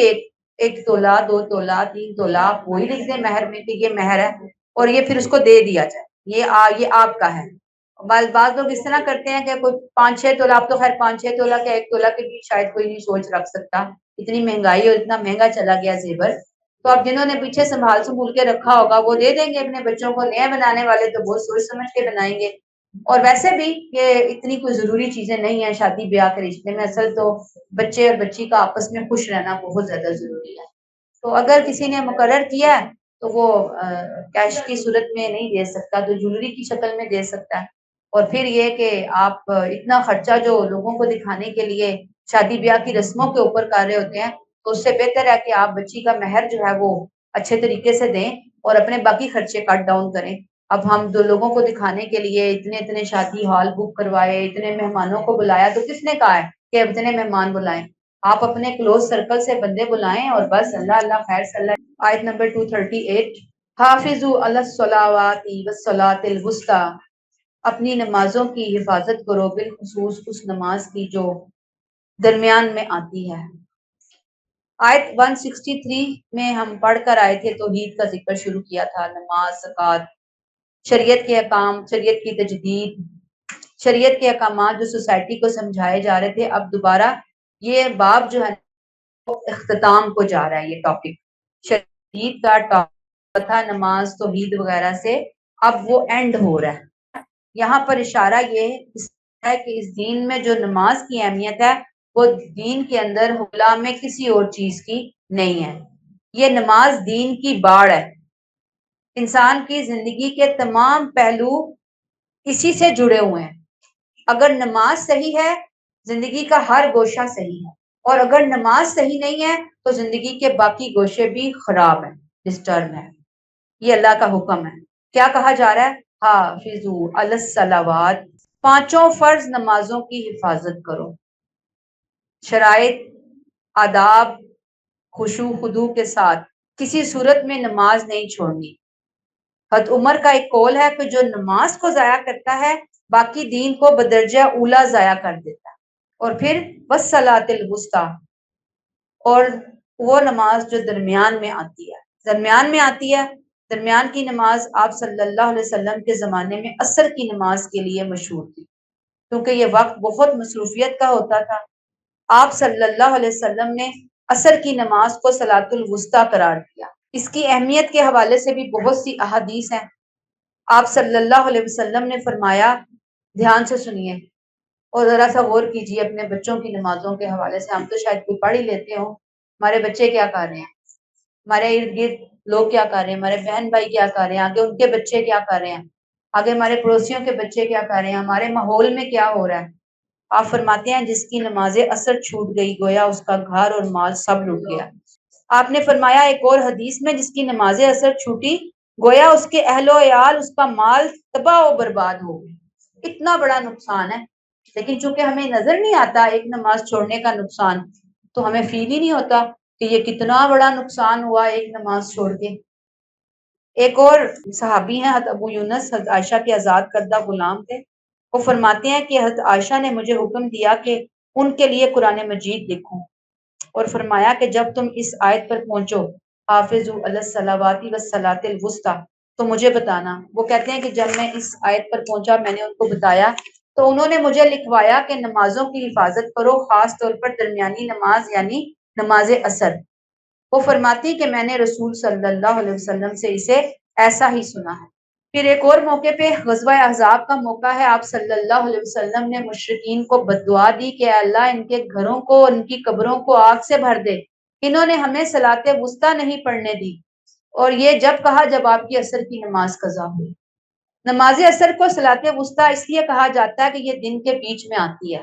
ایک تولہ، 2 تولہ، 3 تولہ، وہی لکھ دیں مہر میں کہ یہ مہر ہے، اور یہ پھر اس کو دے دیا جائے، یہ آپ کا ہے۔ بعض لوگ اس طرح کرتے ہیں کہ کوئی 5-6 تولہ، اب تو خیر 5-6 تولہ کے 1 تولہ کے بھی شاید کوئی نہیں سوچ رکھ سکتا، اتنی مہنگائی اور اتنا مہنگا چلا گیا زیور، تو اب جنہوں نے پیچھے سنبھال کے رکھا ہوگا وہ دے دیں گے اپنے بچوں کو، نئے بنانے والے تو بہت سوچ سمجھ کے بنائیں گے۔ اور ویسے بھی یہ اتنی کوئی ضروری چیزیں نہیں ہیں شادی بیاہ کے رشتے میں، اصل تو بچے اور بچی کا آپس میں خوش رہنا بہت زیادہ ضروری ہے۔ تو اگر کسی نے مقرر کیا ہے تو وہ کیش کی صورت میں نہیں دے سکتا، تو جولری کی شکل میں دے سکتا ہے۔ اور پھر یہ کہ آپ اتنا خرچہ جو لوگوں کو دکھانے کے لیے شادی بیاہ کی رسموں کے اوپر کر رہے ہوتے ہیں، تو اس سے بہتر ہے کہ آپ بچی کا مہر جو ہے وہ اچھے طریقے سے دیں اور اپنے باقی خرچے کٹ ڈاؤن کریں۔ اب ہم دو لوگوں کو دکھانے کے لیے اتنے شادی ہال بک کروائے، اتنے مہمانوں کو بلایا، تو کس نے کہا ہے کہ اتنے مہمان بلائیں؟ آپ اپنے کلوز سرکل سے بندے بلائیں اور بس اللہ اللہ خیر صلی اللہ۔ آیت نمبر 238، حافظوا علی الصلاوات والصلاۃ الوسطی، اپنی نمازوں کی حفاظت کرو، بالخصوص اس نماز کی جو درمیان میں آتی ہے۔ آیت 163 میں ہم پڑھ کر آئے تھے، توحید کا ذکر شروع کیا تھا، نماز، زکوٰۃ، شریعت کے احکام، شریعت کی تجدید، شریعت کے احکامات جو سوسائٹی کو سمجھائے جا رہے تھے۔ اب دوبارہ یہ باب جو ہے اختتام کو جا رہا ہے، یہ ٹاپک شریعت کا ٹاپک تھا نماز، توحید وغیرہ سے، اب وہ اینڈ ہو رہا ہے۔ یہاں پر اشارہ یہ ہے کہ اس دین میں جو نماز کی اہمیت ہے وہ دین کے اندر حلا میں کسی اور چیز کی نہیں ہے۔ یہ نماز دین کی باڑ ہے، انسان کی زندگی کے تمام پہلو اسی سے جڑے ہوئے ہیں۔ اگر نماز صحیح ہے زندگی کا ہر گوشہ صحیح ہے، اور اگر نماز صحیح نہیں ہے تو زندگی کے باقی گوشے بھی خراب ہیں، ڈسٹرب ہیں۔ یہ اللہ کا حکم ہے۔ کیا کہا جا رہا ہے؟ حافظوا علی الصلوات، پانچوں فرض نمازوں کی حفاظت کرو۔ شرائط، آداب، خشوع خضوع کے ساتھ کسی صورت میں نماز نہیں چھوڑنی۔ حضرت عمر کا ایک قول ہے کہ جو نماز کو ضائع کرتا ہے باقی دین کو بدرجہ اولا ضائع کر دیتا ہے۔ اور پھر والصلاۃ الوسطی، اور وہ نماز جو درمیان میں آتی ہے، درمیان میں آتی ہے۔ درمیان کی نماز آپ صلی اللہ علیہ وسلم کے زمانے میں عصر کی نماز کے لیے مشہور تھی، کیونکہ یہ وقت بہت مصروفیت کا ہوتا تھا۔ آپ صلی اللہ علیہ وسلم نے عصر کی نماز کو صلاۃ الوسطی قرار دیا۔ اس کی اہمیت کے حوالے سے بھی بہت سی احادیث ہیں۔ آپ صلی اللہ علیہ وسلم نے فرمایا، دھیان سے سنیے اور ذرا سا غور کیجیے اپنے بچوں کی نمازوں کے حوالے سے۔ ہم تو شاید کوئی پڑھ ہی لیتے ہوں، ہمارے بچے کیا کر رہے ہیں، ہمارے ارد گرد لوگ کیا کر رہے ہیں، ہمارے بہن بھائی کیا کر رہے ہیں، آگے ان کے بچے کیا کر رہے ہیں، آگے ہمارے پڑوسیوں کے بچے کیا کر رہے ہیں، ہمارے ماحول میں کیا ہو رہا ہے۔ آپ فرماتے ہیں جس کی نماز عصر چھوٹ گئی گویا اس کا گھر اور مال سب لٹ گیا۔ آپ نے فرمایا ایک اور حدیث میں، جس کی نماز عصر چھوٹی گویا اس کے اہل و عیال، اس کا مال تباہ و برباد ہو گیا۔ اتنا بڑا نقصان ہے، لیکن چونکہ ہمیں نظر نہیں آتا ایک نماز چھوڑنے کا نقصان، تو ہمیں فیل ہی نہیں ہوتا کہ یہ کتنا بڑا نقصان ہوا ایک نماز چھوڑ کے۔ ایک اور صحابی ہیں حضرت ابو یونس، حضرت عائشہ کے آزاد کردہ غلام تھے۔ وہ فرماتے ہیں کہ حضرت عائشہ نے مجھے حکم دیا کہ ان کے لیے قرآن مجید لکھوں، اور فرمایا کہ جب تم اس آیت پر پہنچو، حافظوا علی الصلوات والصلاۃ الوسطی، تو مجھے بتانا۔ وہ کہتے ہیں کہ جب میں اس آیت پر پہنچا میں نے ان کو بتایا تو انہوں نے مجھے لکھوایا کہ نمازوں کی حفاظت کرو، خاص طور پر درمیانی نماز یعنی نماز عصر۔ وہ فرماتی کہ میں نے رسول صلی اللہ علیہ وسلم سے اسے ایسا ہی سنا ہے۔ پھر ایک اور موقع پہ غزوہ احزاب کا موقع ہے، آپ صلی اللہ علیہ وسلم نے مشرکین کو بددعا دی کہ اللہ ان کے گھروں کو، ان کی قبروں کو آگ سے بھر دے، انہوں نے ہمیں صلاۃ وسطی نہیں پڑھنے دی۔ اور یہ جب کہا جب آپ کی عصر کی نماز قضا ہوئی۔ نماز عصر کو صلاۃ وسطی اس لیے کہا جاتا ہے کہ یہ دن کے بیچ میں آتی ہے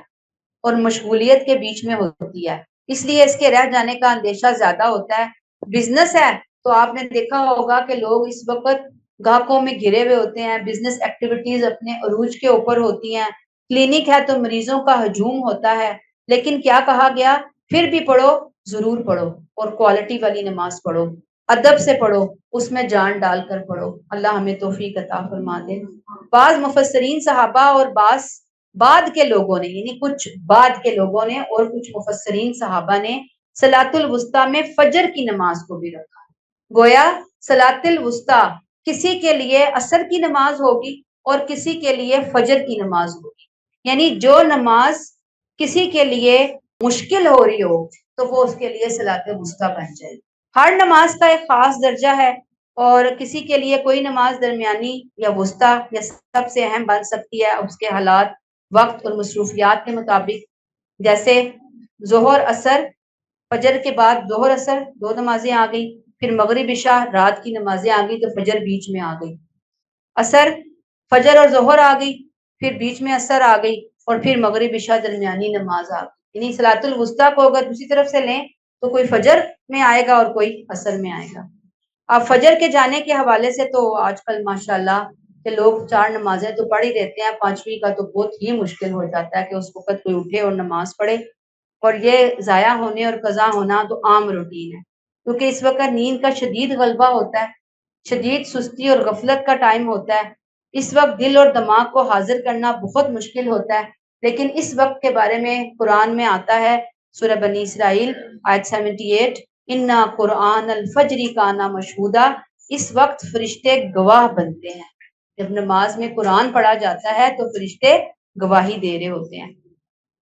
اور مشغولیت کے بیچ میں ہوتی ہے، اس لیے اس کے رہ جانے کا اندیشہ زیادہ ہوتا ہے۔ بزنس ہے تو آپ نے دیکھا ہوگا کہ لوگ اس وقت گاہکوں میں گھرے ہوئے ہوتے ہیں، بزنس ایکٹیویٹیز اپنے عروج کے اوپر ہوتی ہیں، کلینک ہے تو مریضوں کا ہجوم ہوتا ہے، لیکن کیا کہا گیا؟ پھر بھی پڑھو، ضرور پڑھو، اور کوالٹی والی نماز پڑھو، ادب سے پڑھو، اس میں جان ڈال کر پڑھو۔ اللہ ہمیں توفیق عطا فرما دے۔ بعض مفسرین صحابہ اور بعض بعد کے لوگوں نے، یعنی کچھ بعد کے لوگوں نے اور کچھ مفسرین صحابہ نے صلاۃ الوسطی میں فجر کی نماز کو بھی رکھا۔ گویا صلاۃ الوسطی کسی کے لیے عصر کی نماز ہوگی اور کسی کے لیے فجر کی نماز ہوگی، یعنی جو نماز کسی کے لیے مشکل ہو رہی ہو تو وہ اس کے لیے صلاۃ الوسطی بن جائے گی۔ ہر نماز کا ایک خاص درجہ ہے، اور کسی کے لیے کوئی نماز درمیانی یا وسطی یا سب سے اہم بن سکتی ہے اس کے حالات، وقت اور مصروفیات کے مطابق۔ جیسے ظہر اثر، فجر کے بعد ظہر اثر دو نمازیں آ گئی، پھر مغرب عشاء رات کی نمازیں آ گئی تو فجر بیچ میں آ گئی۔ اثر، فجر اور ظہر آ گئی، پھر بیچ میں اثر آ گئی، اور پھر مغرب عشاء درمیانی نماز آ گئی۔ یعنی صلاۃ الوسطیٰ کو اگر دوسری طرف سے لیں تو کوئی فجر میں آئے گا اور کوئی اثر میں آئے گا۔ اب فجر کے جانے کے حوالے سے تو آج کل ماشاءاللہ کہ لوگ چار نمازیں تو پڑھ ہی دیتے ہیں، پانچویں کا تو بہت ہی مشکل ہو جاتا ہے کہ اس وقت کوئی اٹھے اور نماز پڑھے، اور یہ ضائع ہونے اور قضا ہونا تو عام روٹین ہے، کیونکہ اس وقت نیند کا شدید غلبہ ہوتا ہے، شدید سستی اور غفلت کا ٹائم ہوتا ہے۔ اس وقت دل اور دماغ کو حاضر کرنا بہت مشکل ہوتا ہے، لیکن اس وقت کے بارے میں قرآن میں آتا ہے، سورہ بنی اسرائیل آیت 78، انا قرآن الفجر کانا مشہودا، اس وقت فرشتے گواہ بنتے ہیں۔ جب نماز میں قرآن پڑھا جاتا ہے تو فرشتے گواہی دے رہے ہوتے ہیں۔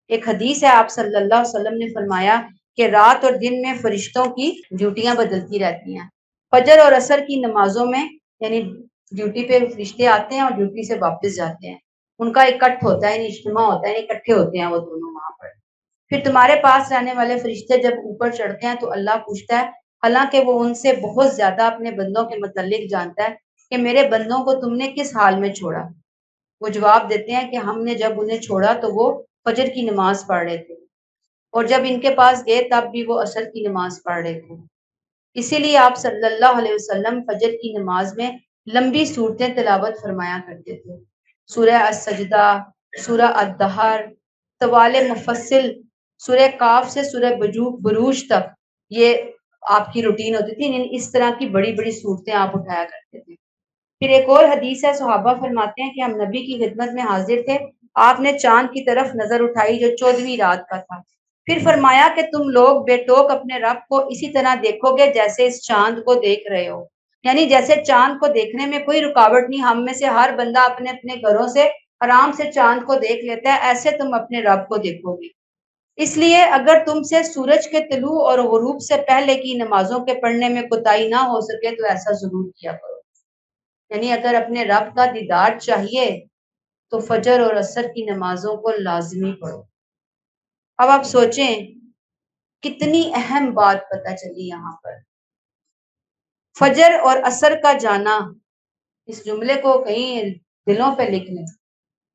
ایک حدیث ہے، آپ صلی اللہ علیہ وسلم نے فرمایا کہ رات اور دن میں فرشتوں کی ڈیوٹیاں بدلتی رہتی ہیں۔ فجر اور عصر کی نمازوں میں یعنی ڈیوٹی پہ فرشتے آتے ہیں اور ڈیوٹی سے واپس جاتے ہیں، ان کا اکٹھ ہوتا ہے، یعنی اجتماع ہوتا ہے، یعنی اکٹھے ہوتے ہیں وہ دونوں وہاں پر۔ پھر تمہارے پاس رہنے والے فرشتے جب اوپر چڑھتے ہیں تو اللہ پوچھتا ہے، حالانکہ وہ ان سے بہت زیادہ اپنے بندوں کے متعلق جانتا ہے، کہ میرے بندوں کو تم نے کس حال میں چھوڑا؟ وہ جواب دیتے ہیں کہ ہم نے جب انہیں چھوڑا تو وہ فجر کی نماز پڑھ رہے تھے، اور جب ان کے پاس گئے تب بھی وہ عصر کی نماز پڑھ رہے تھے۔ اسی لیے آپ صلی اللہ علیہ وسلم فجر کی نماز میں لمبی صورتیں تلاوت فرمایا کرتے تھے، سورہ السجدہ، سورہ الدہر، طوال مفصل، سورہ کاف سے سورہ بروج تک، یہ آپ کی روٹین ہوتی تھی، یعنی اس طرح کی بڑی بڑی صورتیں آپ اٹھایا کرتے تھے۔ پھر ایک اور حدیث ہے، صحابہ فرماتے ہیں کہ ہم نبی کی خدمت میں حاضر تھے، آپ نے چاند کی طرف نظر اٹھائی جو 14ویں رات کا تھا، پھر فرمایا کہ تم لوگ بے ٹوک اپنے رب کو اسی طرح دیکھو گے جیسے اس چاند کو دیکھ رہے ہو، یعنی جیسے چاند کو دیکھنے میں کوئی رکاوٹ نہیں، ہم میں سے ہر بندہ اپنے اپنے گھروں سے آرام سے چاند کو دیکھ لیتا ہے، ایسے تم اپنے رب کو دیکھو گے۔ اس لیے اگر تم سے سورج کے طلوع اور غروب سے پہلے کی نمازوں کے پڑھنے میں کوتاہی نہ ہو سکے تو ایسا ضرور کیا کرو۔ یعنی اگر اپنے رب کا دیدار چاہیے تو فجر اور عصر کی نمازوں کو لازمی پڑھو۔ اب آپ سوچیں کتنی اہم بات پتہ چلی یہاں پر، فجر اور عصر کا جانا، اس جملے کو کہیں دلوں پہ لکھ لیں،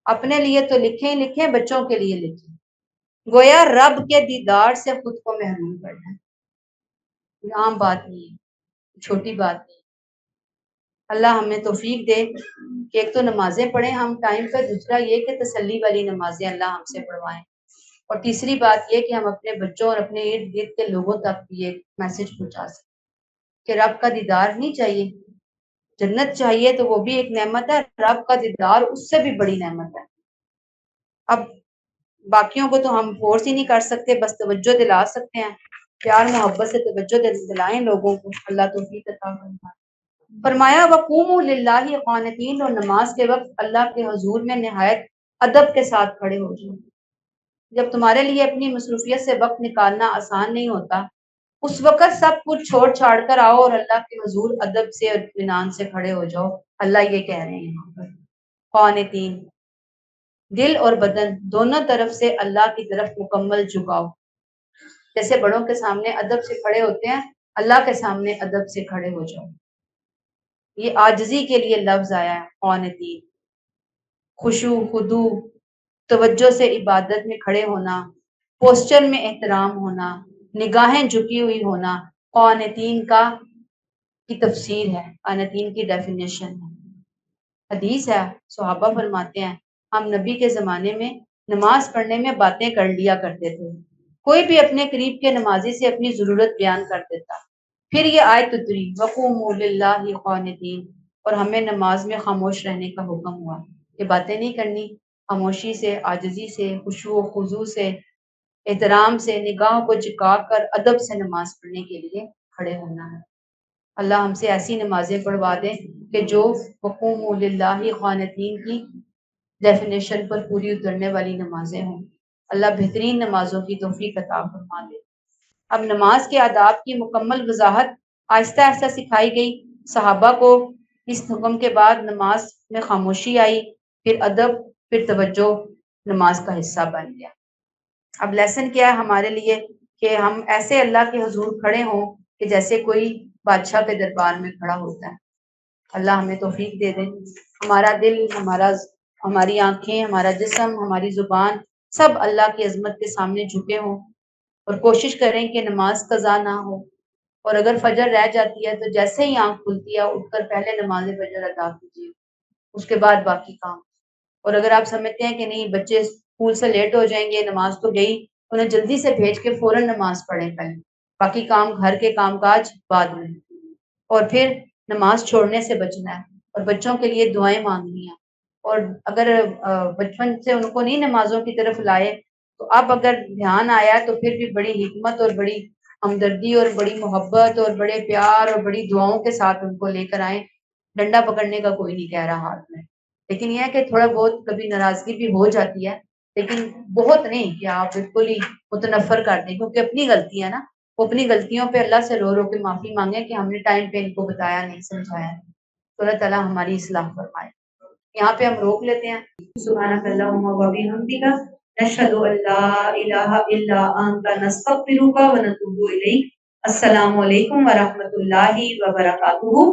اپنے لیے تو لکھیں ہی لکھیں، بچوں کے لیے لکھیں، گویا رب کے دیدار سے خود کو محروم کرنا ہے، عام بات نہیں ہے، چھوٹی بات نہیں۔ اللہ ہمیں توفیق دے کہ ایک تو نمازیں پڑھیں ہم ٹائم پہ، دوسرا یہ کہ تسلی والی نمازیں اللہ ہم سے پڑھوائیں، اور تیسری بات یہ کہ ہم اپنے بچوں اور اپنے ارد گرد کے لوگوں تک بھی ایک میسج پہنچا سکیں کہ رب کا دیدار نہیں چاہیے، جنت چاہیے تو وہ بھی ایک نعمت ہے، رب کا دیدار اس سے بھی بڑی نعمت ہے۔ اب باقیوں کو تو ہم فورس ہی نہیں کر سکتے، بس توجہ دلا سکتے ہیں، پیار محبت سے توجہ دلائیں لوگوں کو، اللہ توفیق عطا فرمائے۔ فرمایا وقوموا للہ قانتین، اور نماز کے وقت اللہ کے حضور میں نہایت ادب کے ساتھ کھڑے ہو جاؤ۔ جب تمہارے لیے اپنی مصروفیت سے وقت نکالنا آسان نہیں ہوتا، اس وقت سب کچھ چھوڑ چھاڑ کر آؤ اور اللہ کے حضور ادب سے اور اطمینان سے کھڑے ہو جاؤ۔ اللہ یہ کہہ رہے ہیں یہاں پر، قانتین، دل اور بدن دونوں طرف سے اللہ کی طرف مکمل جھکاؤ، جیسے بڑوں کے سامنے ادب سے کھڑے ہوتے ہیں، اللہ کے سامنے ادب سے کھڑے ہو جاؤ۔ یہ عاجزی کے لیے لفظ آیا ہے، قانتین، خشوع خضوع، توجہ سے عبادت میں کھڑے ہونا، پوسچر میں احترام ہونا، نگاہیں جھکی ہوئی ہونا، قانتین کی تفسیر ہے، قانتین کی ڈیفینیشن ہے۔ حدیث ہے، صحابہ فرماتے ہیں ہم نبی کے زمانے میں نماز پڑھنے میں باتیں کر لیا کرتے تھے، کوئی بھی اپنے قریب کے نمازی سے اپنی ضرورت بیان کر دیتا، پھر یہ آیت اتری وقوموا للہ قانتین، اور ہمیں نماز میں خاموش رہنے کا حکم ہوا، یہ باتیں نہیں کرنی، خاموشی سے، عاجزی سے، خشوع و خضوع سے، احترام سے، نگاہوں کو جھکا کر ادب سے نماز پڑھنے کے لیے کھڑے ہونا ہے۔ اللہ ہم سے ایسی نمازیں پڑھوا دیں کہ جو وقوموا للہ قانتین کی ڈیفینیشن پر پوری اترنے والی نمازیں ہوں۔ اللہ بہترین نمازوں کی توفیق عطا فرما دے۔ اب نماز کے آداب کی مکمل وضاحت آہستہ آہستہ سکھائی گئی۔ صحابہ کو اس حکم کے بعد نماز میں خاموشی آئی، پھر ادب، پھر توجہ نماز کا حصہ بن گیا۔ اب لیسن کیا ہے ہمارے لیے کہ ہم ایسے اللہ کے حضور کھڑے ہوں کہ جیسے کوئی بادشاہ کے دربار میں کھڑا ہوتا ہے۔ اللہ ہمیں توفیق دے دے، ہمارا دل، ہماری آنکھیں، ہمارا جسم، ہماری زبان سب اللہ کی عظمت کے سامنے جھکے ہوں، اور کوشش کریں کہ نماز قضا نہ ہو، اور اگر فجر رہ جاتی ہے تو جیسے ہی آنکھ کھلتی ہے اٹھ کر پہلے نماز فجر ادا کیجیے، اس کے بعد باقی کام۔ اور اگر آپ سمجھتے ہیں کہ نہیں بچے اسکول سے لیٹ ہو جائیں گے، نماز تو گئی، انہیں جلدی سے بھیج کے فوراً نماز پڑھیں پہلے، باقی کام گھر کے کام کاج بعد میں، اور پھر نماز چھوڑنے سے بچنا ہے، اور بچوں کے لیے دعائیں مانگنی ہیں۔ اور اگر بچپن سے ان کو نہیں نمازوں کی طرف لائے تو اب اگر دھیان آیا تو پھر بھی بڑی حکمت اور بڑی ہمدردی اور بڑی محبت اور بڑے پیار اور بڑی دعاؤں کے ساتھ ان کو لے کر آئیں۔ ڈنڈا پکڑنے کا کوئی نہیں کہہ رہا ہاتھ میں، لیکن یہ ہے کہ تھوڑا بہت کبھی ناراضگی بھی ہو جاتی ہے، لیکن بہت نہیں کہ آپ بالکل ہی متنفر کر دیں، کیونکہ اپنی غلطی ہے نا، وہ اپنی غلطیوں پہ اللہ سے رو رو کے معافی مانگے کہ ہم نے ٹائم پہ ان کو بتایا نہیں، سمجھایا نہیں۔ تو اللہ تعالیٰ ہماری اصلاح فرمائے۔ یہاں پہ ہم روک لیتے ہیں۔ سبحانک اللہم و بحمدک، نشہد ان لا الہ الا انت، نستغفرک و نتوب الیک۔ السلام علیکم ورحمۃ اللہ وبرکاتہ۔